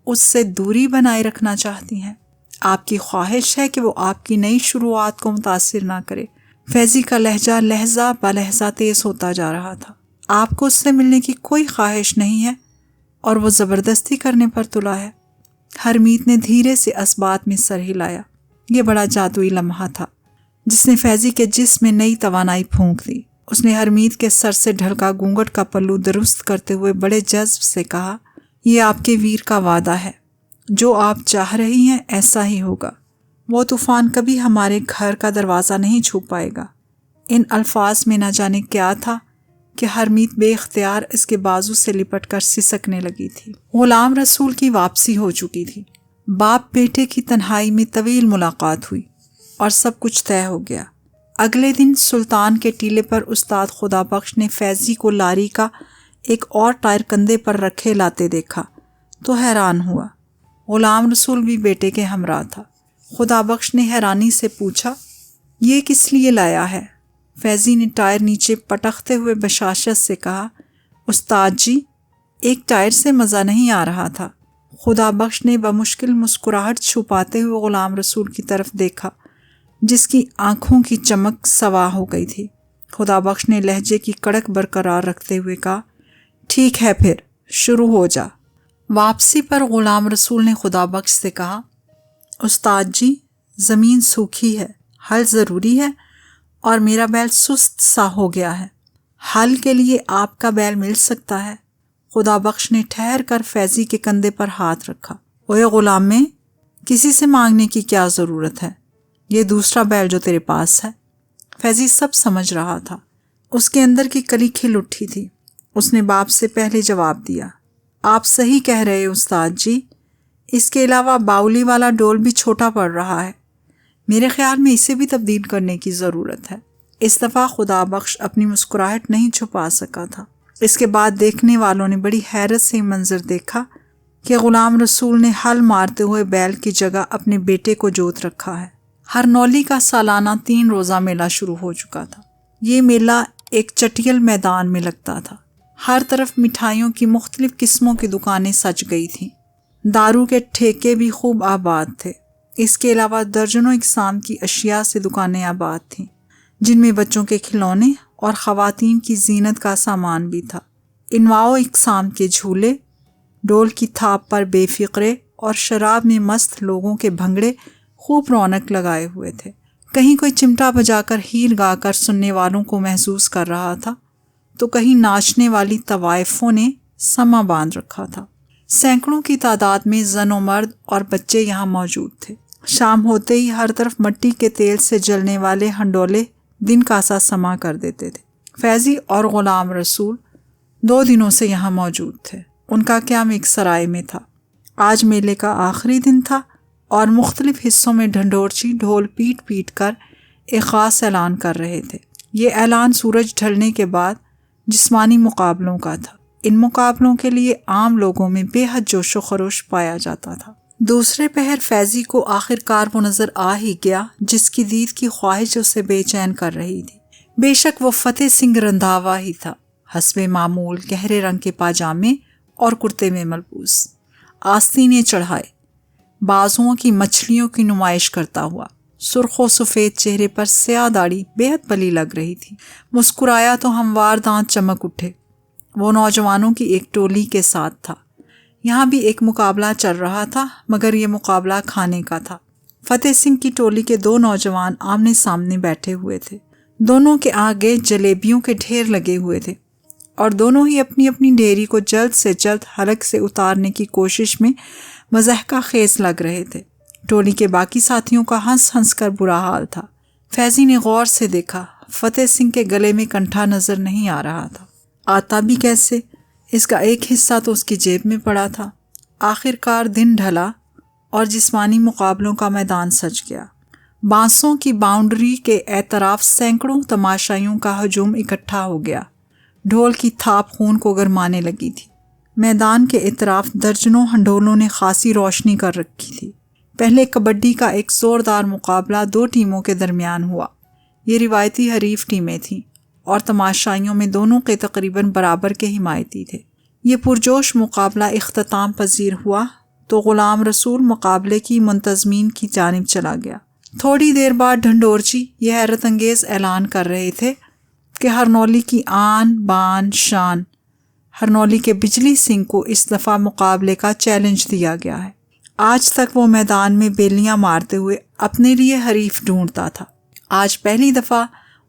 اس سے دوری بنائے رکھنا چاہتی ہیں؟ آپ کی خواہش ہے کہ وہ آپ کی نئی شروعات کو متاثر نہ کرے؟ فیضی کا لہجہ لہجہ بلہجہ تیز ہوتا جا رہا تھا۔ آپ کو اس سے ملنے کی کوئی خواہش نہیں ہے اور وہ زبردستی کرنے پر تلا ہے؟ ہرمیت نے دھیرے سے اسبات میں سر ہلایا۔ یہ بڑا جادوئی لمحہ تھا جس نے فیضی کے جسم میں نئی توانائی پھونک دی۔ اس نے ہرمیت کے سر سے ڈھلکا گھونگھٹ کا پلو درست کرتے ہوئے بڑے جذب سے کہا، یہ آپ کے ویر کا وعدہ ہے، جو آپ چاہ رہی ہیں ایسا ہی ہوگا۔ وہ طوفان کبھی ہمارے گھر کا دروازہ نہیں چھو پائے گا۔ ان الفاظ میں نہ جانے کیا تھا کہ ہرمیت بے اختیار اس کے بازو سے لپٹ کر سسکنے لگی تھی۔ غلام رسول کی واپسی ہو چکی تھی۔ باپ بیٹے کی تنہائی میں طویل ملاقات ہوئی اور سب کچھ طے ہو گیا۔ اگلے دن سلطان کے ٹیلے پر استاد خدا بخش نے فیضی کو لاری کا ایک اور ٹائر کندھے پر رکھے لاتے دیکھا تو حیران ہوا۔ غلام رسول بھی بیٹے کے ہمراہ تھا۔ خدا بخش نے حیرانی سے پوچھا، یہ کس لیے لایا ہے؟ فیضی نے ٹائر نیچے پٹکتے ہوئے بشاشت سے کہا، استاد جی، ایک ٹائر سے مزہ نہیں آ رہا تھا۔ خدا بخش نے بمشکل مسکراہٹ چھپاتے ہوئے غلام رسول کی طرف دیکھا جس کی آنکھوں کی چمک سوا ہو گئی تھی۔ خدا بخش نے لہجے کی کڑک برقرار رکھتے ہوئے کہا، ٹھیک ہے پھر شروع ہو جا۔ واپسی پر غلام رسول نے خدا بخش سے کہا، استاد جی، زمین سوکھی ہے، ہل ضروری ہے اور میرا بیل سست سا ہو گیا ہے۔ ہل کے لیے آپ کا بیل مل سکتا ہے؟ خدا بخش نے ٹھہر کر فیضی کے کندھے پر ہاتھ رکھا۔ اوے غلام میں، کسی سے مانگنے کی کیا ضرورت ہے؟ یہ دوسرا بیل جو تیرے پاس ہے۔ فیضی سب سمجھ رہا تھا۔ اس کے اندر کی کلی کھل اٹھی تھی۔ اس نے باپ سے پہلے جواب دیا، آپ صحیح کہہ رہے استاد جی، اس کے علاوہ باؤلی والا ڈول بھی چھوٹا پڑ رہا ہے، میرے خیال میں اسے بھی تبدیل کرنے کی ضرورت ہے۔ اس دفعہ خدا بخش اپنی مسکراہٹ نہیں چھپا سکا تھا۔ اس کے بعد دیکھنے والوں نے بڑی حیرت سے منظر دیکھا کہ غلام رسول نے ہل مارتے ہوئے بیل کی جگہ اپنے بیٹے کو جوت رکھا ہے۔ ہرنولی کا سالانہ 3 روزہ میلہ شروع ہو چکا تھا۔ یہ میلہ ایک چٹیل میدان میں لگتا تھا۔ ہر طرف مٹھائیوں کی مختلف قسموں کی دکانیں سج گئی تھیں۔ دارو کے ٹھیکے بھی خوب آباد تھے۔ اس کے علاوہ درجنوں اقسام کی اشیاء سے دکانیں آباد تھیں، جن میں بچوں کے کھلونے اور خواتین کی زینت کا سامان بھی تھا۔ انواع و اقسام کے جھولے، ڈول کی تھاپ پر بے فقرے اور شراب میں مست لوگوں کے بھنگڑے خوب رونق لگائے ہوئے تھے۔ کہیں کوئی چمٹا بجا کر ہیر گا کر سننے والوں کو محظوظ کر رہا تھا، تو کہیں ناچنے والی طوائفوں نے سما باندھ رکھا تھا۔ سینکڑوں کی تعداد میں زن و مرد اور بچے یہاں موجود تھے۔ شام ہوتے ہی ہر طرف مٹی کے تیل سے جلنے والے ہنڈولے دن کا سا سما کر دیتے تھے۔ فیضی اور غلام رسول 2 دنوں سے یہاں موجود تھے۔ ان کا قیام ایک سرائے میں تھا۔ آج میلے کا آخری دن تھا اور مختلف حصوں میں ڈھنڈورچی ڈھول پیٹ پیٹ کر ایک خاص اعلان کر رہے تھے۔ یہ اعلان سورج ڈھلنے کے بعد جسمانی مقابلوں کا تھا۔ ان مقابلوں کے لیے عام لوگوں میں بے حد جوش و خروش پایا جاتا تھا۔ دوسرے پہر فیضی کو آخر کار وہ نظر آ ہی گیا جس کی دید کی خواہش اسے بے چین کر رہی تھی۔ بے شک وہ فتح سنگھ رندھاوا ہی تھا، حسب معمول گہرے رنگ کے پاجامے اور کرتے میں ملبوس، آستینے چڑھائے، بازوؤں کی مچھلیوں کی نمائش کرتا ہوا، سرخ و سفید چہرے پر سیاہ داڑھی بے حد بلی لگ رہی تھی۔ مسکرایا تو ہموار دانت چمک اٹھے۔ وہ نوجوانوں کی ایک ٹولی کے ساتھ تھا۔ یہاں بھی ایک مقابلہ چل رہا تھا، مگر یہ مقابلہ کھانے کا تھا۔ فتح سنگھ کی ٹولی کے 2 نوجوان آمنے سامنے بیٹھے ہوئے تھے۔ دونوں کے آگے جلیبیوں کے ڈھیر لگے ہوئے تھے اور دونوں ہی اپنی اپنی ڈھیری کو جلد سے جلد حلق سے اتارنے کی کوشش میں مضحکہ خیز لگ رہے تھے۔ ٹولی کے باقی ساتھیوں کا ہنس ہنس کر برا حال تھا۔ فیضی نے غور سے دیکھا، فتح سنگھ کے گلے میں کنٹھا نظر نہیں آ رہا تھا۔ آتا بھی کیسے؟ اس کا ایک حصہ تو اس کی جیب میں پڑا تھا۔ آخر کار دن ڈھلا اور جسمانی مقابلوں کا میدان سج گیا۔ بانسوں کی باؤنڈری کے اعتراف سینکڑوں تماشائیوں کا ہجوم اکٹھا ہو گیا۔ ڈھول کی تھاپ خون کو گرمانے لگی تھی۔ میدان کے اطراف درجنوں ہنڈولوں نے خاصی روشنی کر رکھی تھی۔ پہلے کبڈی کا ایک زوردار مقابلہ 2 ٹیموں کے درمیان ہوا۔ یہ روایتی حریف ٹیمیں تھیں اور تماشائیوں میں دونوں کے تقریباً برابر کے حمایتی تھے۔ یہ پرجوش مقابلہ اختتام پذیر ہوا تو غلام رسول مقابلے کی منتظمین کی جانب چلا گیا۔ تھوڑی دیر بعد ڈھنڈورچی یہ حیرت انگیز اعلان کر رہے تھے کہ ہرنولی کی آن بان شان ہرنولی کے بجلی سنگھ کو اس دفعہ مقابلے کا چیلنج دیا گیا ہے۔ آج تک وہ میدان میں بیلیاں مارتے ہوئے اپنے لیے حریف ڈھونڈتا تھا، آج پہلی دفعہ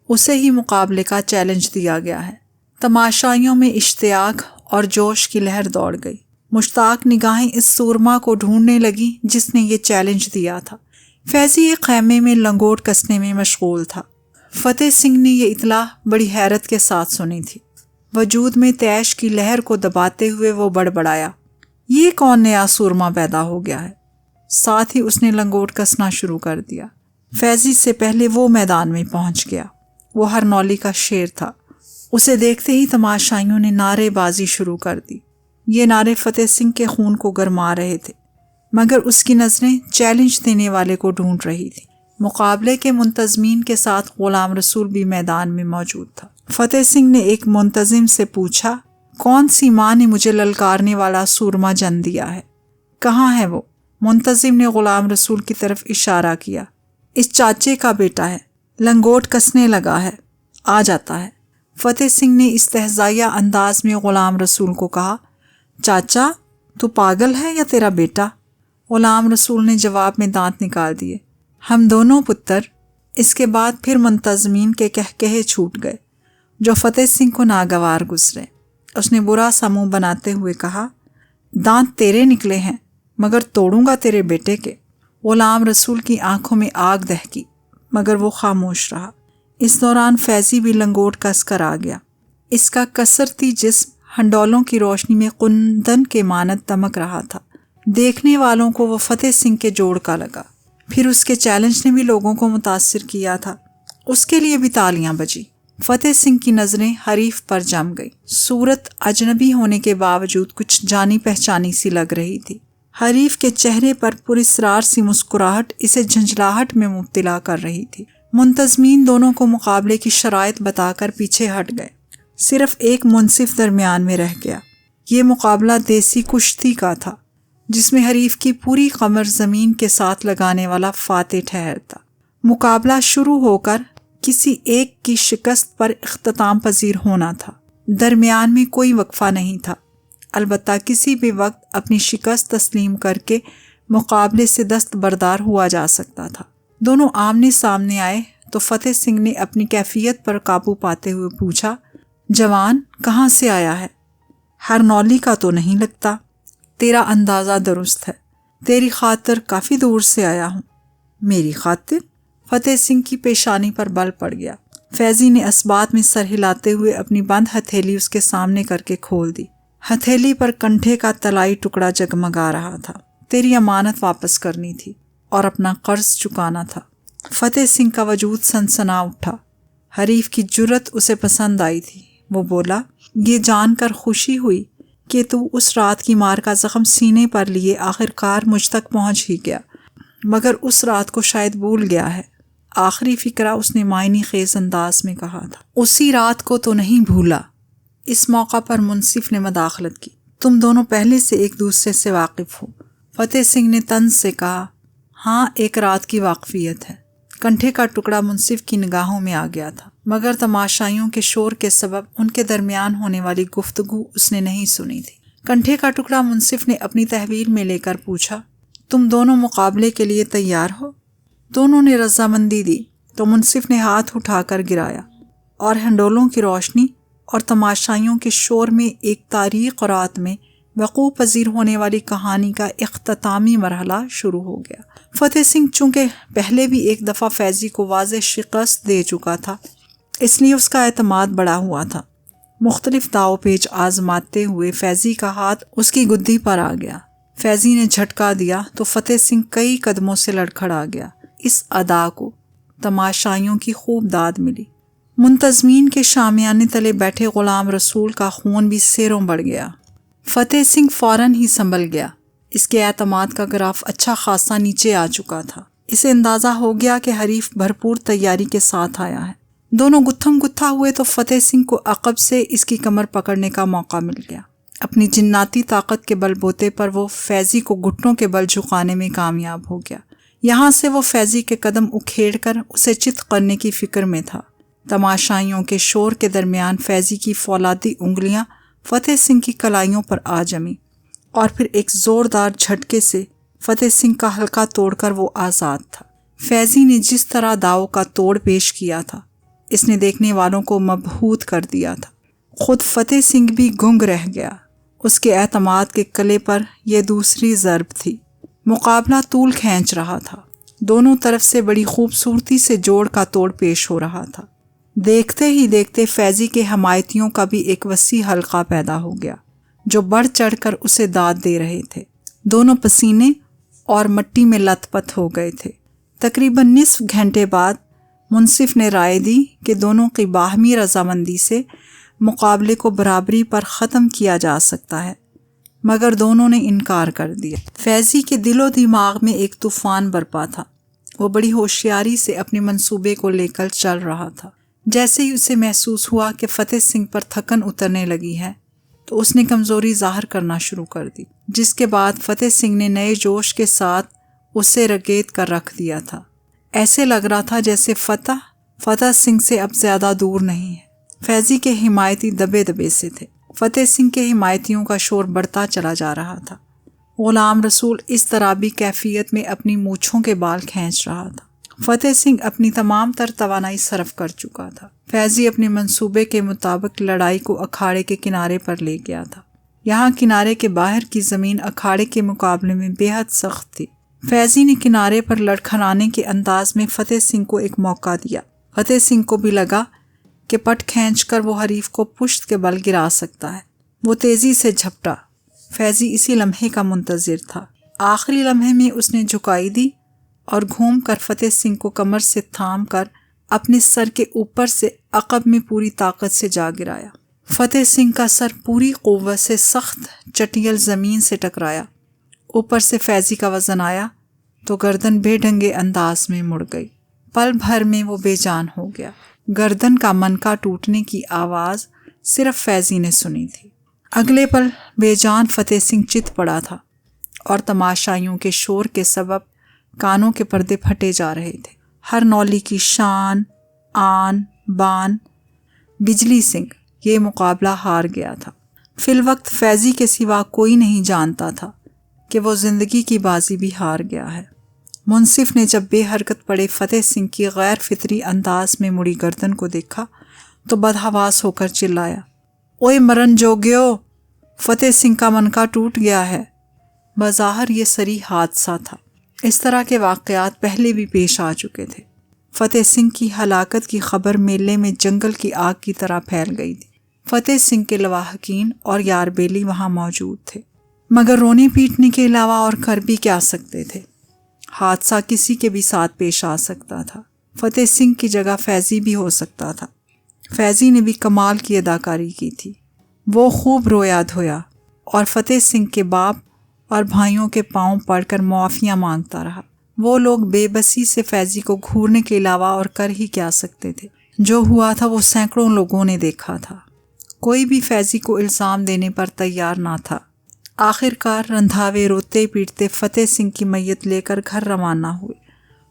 اسے ہی مقابلے کا چیلنج دیا گیا ہے۔ تماشائیوں میں اشتیاق اور جوش کی لہر دوڑ گئی۔ مشتاق نگاہیں اس سورما کو ڈھونڈنے لگی جس نے یہ چیلنج دیا تھا۔ فیضی ایک خیمے میں لنگوٹ کسنے میں مشغول تھا۔ فتح سنگھ نے یہ اطلاع بڑی حیرت کے ساتھ سنی تھی۔ وجود میں طیش کی لہر کو دباتے ہوئے وہ بڑبڑایا، یہ کون نیا سورما پیدا ہو گیا ہے؟ ساتھ ہی اس نے لنگوٹ کسنا شروع کر دیا۔ فیضی سے پہلے وہ میدان میں پہنچ گیا۔ وہ ہرنولی کا شیر تھا۔ اسے دیکھتے ہی تماشائیوں نے نعرے بازی شروع کر دی۔ یہ نعرے فتح سنگھ کے خون کو گرما رہے تھے، مگر اس کی نظریں چیلنج دینے والے کو ڈھونڈ رہی تھی۔ مقابلے کے منتظمین کے ساتھ غلام رسول بھی میدان میں موجود تھا۔ فتح سنگھ نے ایک منتظم سے پوچھا، کون سی ماں نے مجھے للکارنے والا سورما جن دیا ہے؟ کہاں ہے وہ؟ منتظم نے غلام رسول کی طرف اشارہ کیا۔ اس چاچے کا بیٹا ہے، لنگوٹ کسنے لگا ہے، آ جاتا ہے۔ فتح سنگھ نے استہزائیہ انداز میں غلام رسول کو کہا، چاچا تو پاگل ہے یا تیرا بیٹا؟ غلام رسول نے جواب میں دانت نکال دیے، ہم دونوں پتر۔ اس کے بعد پھر منتظمین کے کہکہے چھوٹ گئے جو فتح سنگھ کو ناگوار گزرے۔ اس نے برا سا منہ بناتے ہوئے کہا، دانت تیرے نکلے ہیں مگر توڑوں گا تیرے بیٹے کے۔ غلام رسول کی آنکھوں میں آگ دہکی مگر وہ خاموش رہا۔ اس دوران فیضی بھی لنگوٹ کس کر آ گیا۔ اس کا کسرتی جسم ہنڈولوں کی روشنی میں کندن کے مانند دمک رہا تھا۔ دیکھنے والوں کو وہ فتح سنگھ کے جوڑ کا لگا۔ پھر اس کے چیلنج نے بھی لوگوں کو متاثر کیا تھا۔ اس کے لیے بھی تالیاں بجی۔ فتح سنگھ کی نظریں حریف پر جم گئی۔ صورت اجنبی ہونے کے باوجود کچھ جانی پہچانی سی لگ رہی تھی۔ حریف کے چہرے پر پراسرار سی مسکراہٹ اسے جھنجھلاہٹ میں مبتلا کر رہی تھی۔ منتظمین دونوں کو مقابلے کی شرائط بتا کر پیچھے ہٹ گئے۔ صرف ایک منصف درمیان میں رہ گیا۔ یہ مقابلہ دیسی کشتی کا تھا، جس میں حریف کی پوری کمر زمین کے ساتھ لگانے والا فاتح ٹھہرتا۔ مقابلہ شروع ہو کر کسی ایک کی شکست پر اختتام پذیر ہونا تھا۔ درمیان میں کوئی وقفہ نہیں تھا، البتہ کسی بھی وقت اپنی شکست تسلیم کر کے مقابلے سے دستبردار ہوا جا سکتا تھا۔ دونوں آمنے سامنے آئے تو فتح سنگھ نے اپنی کیفیت پر قابو پاتے ہوئے پوچھا، جوان کہاں سے آیا ہے؟ ہرنولی کا تو نہیں لگتا۔ تیرا اندازہ درست ہے، تیری خاطر کافی دور سے آیا ہوں۔ میری خاطر؟ فتح سنگھ کی پیشانی پر بل پڑ گیا۔ فیضی نے اسبات میں سر ہلاتے ہوئے اپنی بند ہتھیلی اس کے سامنے کر کے کھول دی۔ ہتھیلی پر کنٹھے کا طلائی ٹکڑا جگمگا رہا تھا۔ تیری امانت واپس کرنی تھی اور اپنا قرض چکانا تھا۔ فتح سنگھ کا وجود سنسنا اٹھا۔ حریف کی جرأت اسے پسند آئی تھی۔ وہ بولا، یہ جان کر خوشی ہوئی کہ تو اس رات کی مار کا زخم سینے پر لیے آخرکار مجھ تک پہنچ ہی گیا، مگر اس رات کو شاید بھول گیا ہے۔ آخری فقرہ اس نے معنی خیز انداز میں کہا تھا۔ اسی رات کو تو نہیں بھولا۔ اس موقع پر منصف نے مداخلت کی، تم دونوں پہلے سے ایک دوسرے سے واقف ہو۔ فتح سنگھ نے طنز سے کہا، ہاں ایک رات کی واقفیت ہے۔ کنٹھے کا ٹکڑا منصف کی نگاہوں میں آ گیا تھا، مگر تماشائیوں کے شور کے سبب ان کے درمیان ہونے والی گفتگو اس نے نہیں سنی تھی۔ کنٹھے کا ٹکڑا منصف نے اپنی تحویل میں لے کر پوچھا، تم دونوں مقابلے کے لیے تیار ہو؟ دونوں نے رضامندی دی تو منصف نے ہاتھ اٹھا کر گرایا اور ہنڈولوں کی روشنی اور تماشائیوں کے شور میں ایک تاریک رات میں وقوع پذیر ہونے والی کہانی کا اختتامی مرحلہ شروع ہو گیا۔ فتح سنگھ چونکہ پہلے بھی ایک دفعہ فیضی کو واضح شکست دے چکا تھا، اس لیے اس کا اعتماد بڑھا ہوا تھا۔ مختلف داؤ پیچ آزماتے ہوئے فیضی کا ہاتھ اس کی گدی پر آ گیا۔ فیضی نے جھٹکا دیا تو فتح سنگھ کئی قدموں سے لڑکھڑا گیا۔ اس ادا کو تماشائیوں کی خوب داد ملی۔ منتظمین کے شامیانے تلے بیٹھے غلام رسول کا خون بھی سیروں بڑھ گیا۔ فتح سنگھ فوراً ہی سنبھل گیا۔ اس کے اعتماد کا گراف اچھا خاصا نیچے آ چکا تھا۔ اسے اندازہ ہو گیا کہ حریف بھرپور تیاری کے ساتھ آیا ہے۔ دونوں گتھم گتھا ہوئے تو فتح سنگھ کو عقب سے اس کی کمر پکڑنے کا موقع مل گیا۔ اپنی جناتی طاقت کے بل بوتے پر وہ فیضی کو گھٹنوں کے بل جھکانے میں کامیاب ہو گیا۔ یہاں سے وہ فیضی کے قدم اکھیڑ کر اسے چت کرنے کی فکر میں تھا۔ تماشائیوں کے شور کے درمیان فیضی کی فولادی انگلیاں فتح سنگھ کی کلائیوں پر آ جمیں اور پھر ایک زوردار جھٹکے سے فتح سنگھ کا حلقہ توڑ کر وہ آزاد تھا۔ فیضی نے جس طرح داؤ کا توڑ پیش کیا تھا، اس نے دیکھنے والوں کو مبہوت کر دیا تھا۔ خود فتح سنگھ بھی گنگ رہ گیا۔ اس کے اعتماد کے کلے پر یہ دوسری ضرب تھی۔ مقابلہ طول کھینچ رہا تھا۔ دونوں طرف سے بڑی خوبصورتی سے جوڑ کا توڑ پیش ہو رہا تھا۔ دیکھتے ہی دیکھتے فیضی کے حمایتیوں کا بھی ایک وسیع حلقہ پیدا ہو گیا، جو بڑھ چڑھ کر اسے داد دے رہے تھے۔ دونوں پسینے اور مٹی میں لت پت ہو گئے تھے۔ تقریباً نصف گھنٹے بعد منصف نے رائے دی کہ دونوں کی باہمی رضامندی سے مقابلے کو برابری پر ختم کیا جا سکتا ہے، مگر دونوں نے انکار کر دیا۔ فیضی کے دل و دماغ میں ایک طوفان برپا تھا۔ وہ بڑی ہوشیاری سے اپنے منصوبے کو لے کر چل رہا تھا۔ جیسے ہی اسے محسوس ہوا کہ فتح سنگھ پر تھکن اترنے لگی ہے تو اس نے کمزوری ظاہر کرنا شروع کر دی، جس کے بعد فتح سنگھ نے نئے جوش کے ساتھ اسے رگیت کر رکھ دیا تھا۔ ایسے لگ رہا تھا جیسے فتح سنگھ سے اب زیادہ دور نہیں ہے۔ فیضی کے حمایتی دبے دبے سے تھے۔ فتح سنگھ کے حمایتیوں کا شور بڑھتا چلا جا رہا تھا۔ غلام رسول اس طرح بھی کیفیت میں اپنی مونچھوں کے بال کھینچ رہا تھا۔ فتح سنگھ اپنی تمام تر توانائی صرف کر چکا تھا۔ فیضی اپنے منصوبے کے مطابق لڑائی کو اکھاڑے کے کنارے پر لے گیا تھا۔ یہاں کنارے کے باہر کی زمین اکھاڑے کے مقابلے میں بے حد سخت تھی۔ فیضی نے کنارے پر لڑکھڑانے کے انداز میں فتح سنگھ کو ایک موقع دیا۔ فتح سنگھ کو بھی لگا کہ پٹ کھینچ کر وہ حریف کو پشت کے بل گرا سکتا ہے۔ وہ تیزی سے جھپٹا۔ فیضی اسی لمحے کا منتظر تھا۔ آخری لمحے میں اس نے جھکائی دی اور گھوم کر فتح سنگھ کو کمر سے تھام کر اپنے سر کے اوپر سے عقب میں پوری طاقت سے جا گرایا۔ فتح سنگھ کا سر پوری قوت سے سخت چٹیل زمین سے ٹکرایا۔ اوپر سے فیضی کا وزن آیا تو گردن بے ڈھنگے انداز میں مڑ گئی۔ پل بھر میں وہ بے جان ہو گیا۔ گردن کا منکا ٹوٹنے کی آواز صرف فیضی نے سنی تھی۔ اگلے پل بے جان فتح سنگھ چت پڑا تھا اور تماشائیوں کے شور کے سبب کانوں کے پردے پھٹے جا رہے تھے۔ ہر نولی کی شان، آن، بان، بجلی سنگھ یہ مقابلہ ہار گیا تھا۔ فی الوقت فیضی کے سوا کوئی نہیں جانتا تھا کہ وہ زندگی کی بازی بھی ہار گیا ہے۔ منصف نے جب بے حرکت پڑے فتح سنگھ کی غیر فطری انداز میں مڑی گردن کو دیکھا تو بدحواس ہو کر چلایا، اوئے مرن جوگیو، فتح سنگھ کا منکا ٹوٹ گیا ہے۔ بظاہر یہ صریح حادثہ تھا۔ اس طرح کے واقعات پہلے بھی پیش آ چکے تھے۔ فتح سنگھ کی ہلاکت کی خبر میلے میں جنگل کی آگ کی طرح پھیل گئی تھی۔ فتح سنگھ کے لواحقین اور یار بیلی وہاں موجود تھے، مگر رونے پیٹنے کے علاوہ اور کر بھی کیا سکتے تھے؟ حادثہ کسی کے بھی ساتھ پیش آ سکتا تھا۔ فتح سنگھ کی جگہ فیضی بھی ہو سکتا تھا۔ فیضی نے بھی کمال کی اداکاری کی تھی۔ وہ خوب رویا دھویا اور فتح سنگھ کے باپ اور بھائیوں کے پاؤں پڑ کر معافیاں مانگتا رہا۔ وہ لوگ بے بسی سے فیضی کو گھورنے کے علاوہ اور کر ہی کیا سکتے تھے؟ جو ہوا تھا وہ سینکڑوں لوگوں نے دیکھا تھا۔ کوئی بھی فیضی کو الزام دینے پر تیار نہ تھا۔ آخر کار رندھاوے روتے پیٹتے فتح سنگھ کی میت لے کر گھر روانہ ہوئے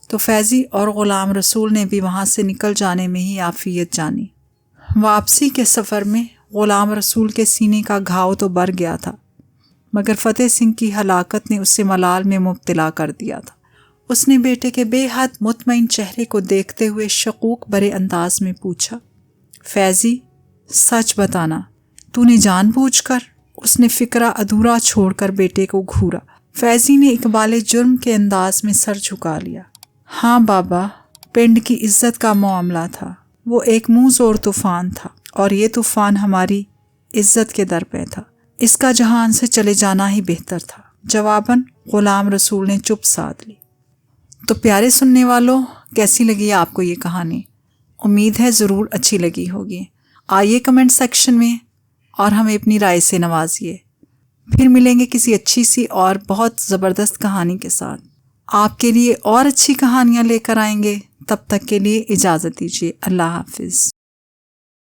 تو فیضی اور غلام رسول نے بھی وہاں سے نکل جانے میں ہی عافیت جانی۔ واپسی کے سفر میں غلام رسول کے سینے کا گھاؤ تو بر گیا تھا، مگر فتح سنگھ کی ہلاکت نے اسے ملال میں مبتلا کر دیا تھا۔ اس نے بیٹے کے بے حد مطمئن چہرے کو دیکھتے ہوئے شکوک بھرے انداز میں پوچھا، فیضی سچ بتانا، تو نے جان بوجھ کر؟ اس نے فکرہ ادھورا چھوڑ کر بیٹے کو گھورا۔ فیضی نے اقبال جرم کے انداز میں سر جھکا لیا۔ ہاں بابا، پنڈ کی عزت کا معاملہ تھا۔ وہ ایک منہ زور طوفان تھا اور یہ طوفان ہماری عزت کے در پہ تھا۔ اس کا جہان سے چلے جانا ہی بہتر تھا۔ جواباً غلام رسول نے چپ سادھ لی۔ تو پیارے سننے والوں، کیسی لگی آپ کو یہ کہانی؟ امید ہے ضرور اچھی لگی ہوگی۔ آئیے کمنٹ سیکشن میں اور ہمیں اپنی رائے سے نوازیے۔ پھر ملیں گے کسی اچھی سی اور بہت زبردست کہانی کے ساتھ۔ آپ کے لیے اور اچھی کہانیاں لے کر آئیں گے۔ تب تک کے لیے اجازت دیجیے۔ اللہ حافظ۔